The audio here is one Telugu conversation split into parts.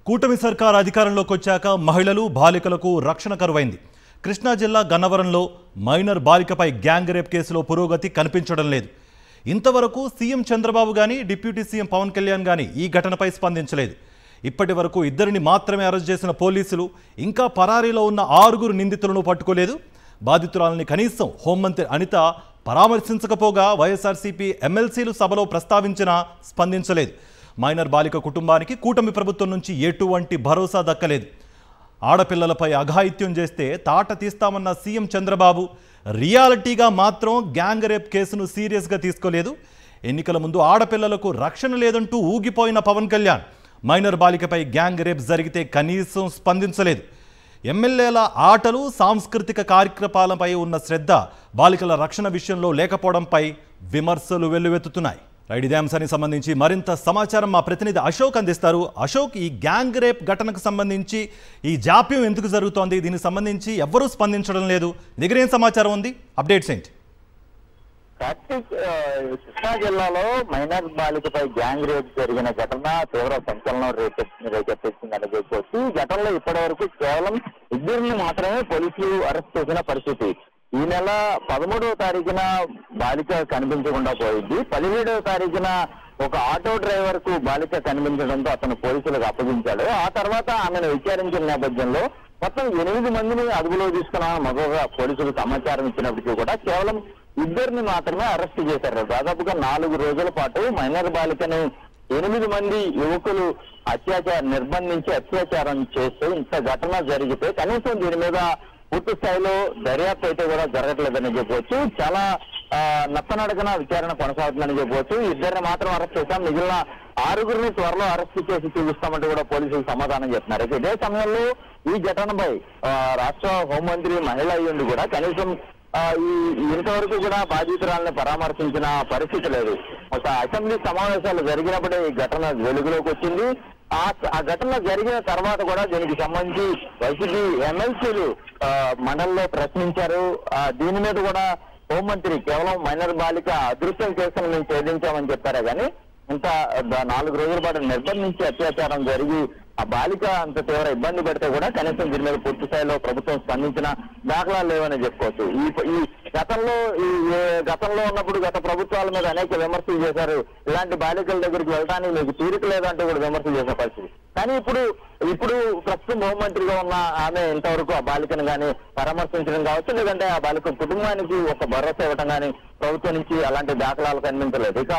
కూటమి సర్కార్ అధికారంలోకి వచ్చాక మహిళలు బాలికలకు రక్షణ కరువైంది. కృష్ణా జిల్లా గన్నవరంలో మైనర్ బాలికపై గ్యాంగ్ రేప్ కేసులో పురోగతి కనిపించడం లేదు. ఇంతవరకు సీఎం చంద్రబాబు గాని డిప్యూటీ సీఎం పవన్ కళ్యాణ్ గాని ఈ ఘటనపై స్పందించలేదు. ఇప్పటి వరకు ఇద్దరిని మాత్రమే అరెస్ట్ చేసిన పోలీసులు ఇంకా పరారీలో ఉన్న 6 నిందితులను పట్టుకోలేదు. బాధితురాలని కనీసం హోంమంత్రి అనిత పరామర్శించకపోగా వైఎస్ఆర్సీపీ ఎమ్మెల్సీలు సభలో ప్రస్తావించినా స్పందించలేదు. మైనర్ బాలిక కుటుంబానికి కూటమి ప్రభుత్వం నుంచి ఎటువంటి భరోసా దక్కలేదు. ఆడపిల్లలపై అఘాయిత్యం చేస్తే తాట తీస్తామన్న సీఎం చంద్రబాబు రియాలిటీగా మాత్రం గ్యాంగ్ రేప్ కేసును సీరియస్గా తీసుకోలేదు. ఎన్నికల ముందు ఆడపిల్లలకు రక్షణ లేదంటూ ఊగిపోయిన పవన్ కళ్యాణ్ మైనర్ బాలికపై గ్యాంగ్ రేప్ జరిగితే కనీసం స్పందించలేదు. ఎమ్మెల్యేల ఆటలు సాంస్కృతిక కార్యక్రమాలపై ఉన్న శ్రద్ధ బాలికల రక్షణ విషయంలో లేకపోవడంపై విమర్శలు వెల్లువెత్తుతున్నాయి. ఇదే అంశానికి సంబంధించి మరింత సమాచారం మా ప్రతినిధి అశోక్ అందిస్తారు. అశోక్, ఈ గ్యాంగ్ రేప్ ఘటనకు సంబంధించి ఈ జాప్యం ఎందుకు జరుగుతోంది? దీనికి సంబంధించి ఎవ్వరూ స్పందించడం లేదు. దగ్గర ఏం సమాచారం ఉంది? అప్డేట్స్ ఏంటి? కృష్ణా జిల్లాలో మైనర్ బాలికపై గ్యాంగ్ రేప్ జరిగిన ఘటన తీవ్ర సంచలనం రేకెత్తించిందని చెప్పొచ్చు. ఈ ఘటనలో ఇప్పటి వరకు కేవలం 2 మాత్రమే పోలీసులు అరెస్ట్ చేసిన పరిస్థితి. ఈ నెల 13వ తారీఖున బాలిక కనిపించకుండా పోయింది. 17వ తారీఖున ఒక ఆటో డ్రైవర్ కు బాలిక కనిపించడంతో అతను పోలీసులకు అప్పగించాడు. ఆ తర్వాత ఆమెను విచారించిన నేపథ్యంలో మొత్తం 8 మందిని అదుపులో తీసుకున్నామని మరొక పోలీసులు సమాచారం ఇచ్చినప్పటికీ కూడా కేవలం 2 మాత్రమే అరెస్ట్ చేశారు. దాదాపుగా 4 రోజుల పాటు మైనర్ బాలికను 8 మంది యువకులు నిర్బంధించి అత్యాచారం చేస్తూ ఇంత ఘటన జరిగితే కనీసం దీని మీద పూర్తి స్థాయిలో దర్యాప్తు అయితే కూడా జరగట్లేదని చెప్పవచ్చు. చాలా నత్తనడకన విచారణ కొనసాగుతుందని చెప్పవచ్చు. 2 మాత్రం అరెస్ట్ చేశాం, మిగిలిన 6 త్వరలో అరెస్ట్ చేసి చూపిస్తామంటూ కూడా పోలీసులు సమాధానం చెప్తున్నారు. ఇదే సమయంలో ఈ ఘటనపై రాష్ట్ర హోంమంత్రి మహిళ అయ్యుండి కూడా కనీసం ఇంతవరకు కూడా బాధితురాలను పరామర్శించిన పరిస్థితి లేదు. ఒక అసెంబ్లీ సమావేశాలు జరిగినప్పుడే ఈ ఘటన వెలుగులోకి వచ్చింది. ఆ ఘటన జరిగిన తర్వాత కూడా దీనికి సంబంధించి వైసీపీ ఎమ్మెల్సీలు మండలిలో ప్రశ్నించారు. దీని మీద కూడా హోంమంత్రి కేవలం మైనర్ బాలిక అదృశ్యం కేసును మేము ఛేదించామని చెప్పారే కానీ ఇంత 4 రోజుల పాటు నిర్బంధించి అత్యాచారం జరిగి ఆ బాలిక అంత తీవ్ర ఇబ్బంది పెడితే కూడా కనీసం దీని మీద పూర్తి స్థాయిలో ప్రభుత్వం స్పందించిన దాఖలాలు లేవని చెప్పుకోవచ్చు. ఈ గతంలో ఉన్నప్పుడు గత ప్రభుత్వాల మీద అనేక విమర్శలు చేశారు. ఇలాంటి బాలికల దగ్గరికి వెళ్ళడానికి మీకు తీరిక లేదంటూ కూడా విమర్శలు చేసిన పరిస్థితి. కానీ ఇప్పుడు ప్రస్తుతం హోంమంత్రిగా ఉన్న ఆమె ఇంతవరకు ఆ బాలికను కానీ పరామర్శించడం కావచ్చు, లేదంటే ఆ బాలిక కుటుంబానికి ఒక భరోసా ఇవ్వడం కానీ ప్రభుత్వం నుంచి అలాంటి దాఖలాలు కనిపించలేదు. ఇక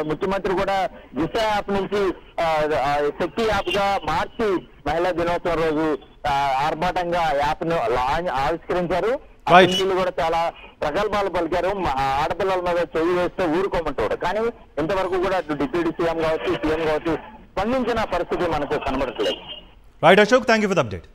ముఖ్యమంత్రి కూడా దిశ యాప్ నుంచి శక్తి యాప్ గా మార్చి మహిళా దినోత్సవం రోజు ఆర్భాటంగా యాప్ ను ఆవిష్కరించారు. అసెంబ్లీలు కూడా చాలా ప్రగల్భాలు పలికారు. ఆడపిల్లల మీద చెయ్యి వేస్తే ఊరుకోమంటాడు. కానీ ఇంతవరకు కూడా డిప్యూటీ సీఎం కావచ్చు, సీఎం కావచ్చు స్పందించిన పరిస్థితి మనకు కనబడట్లేదు. Right Ashok, thank you for the update.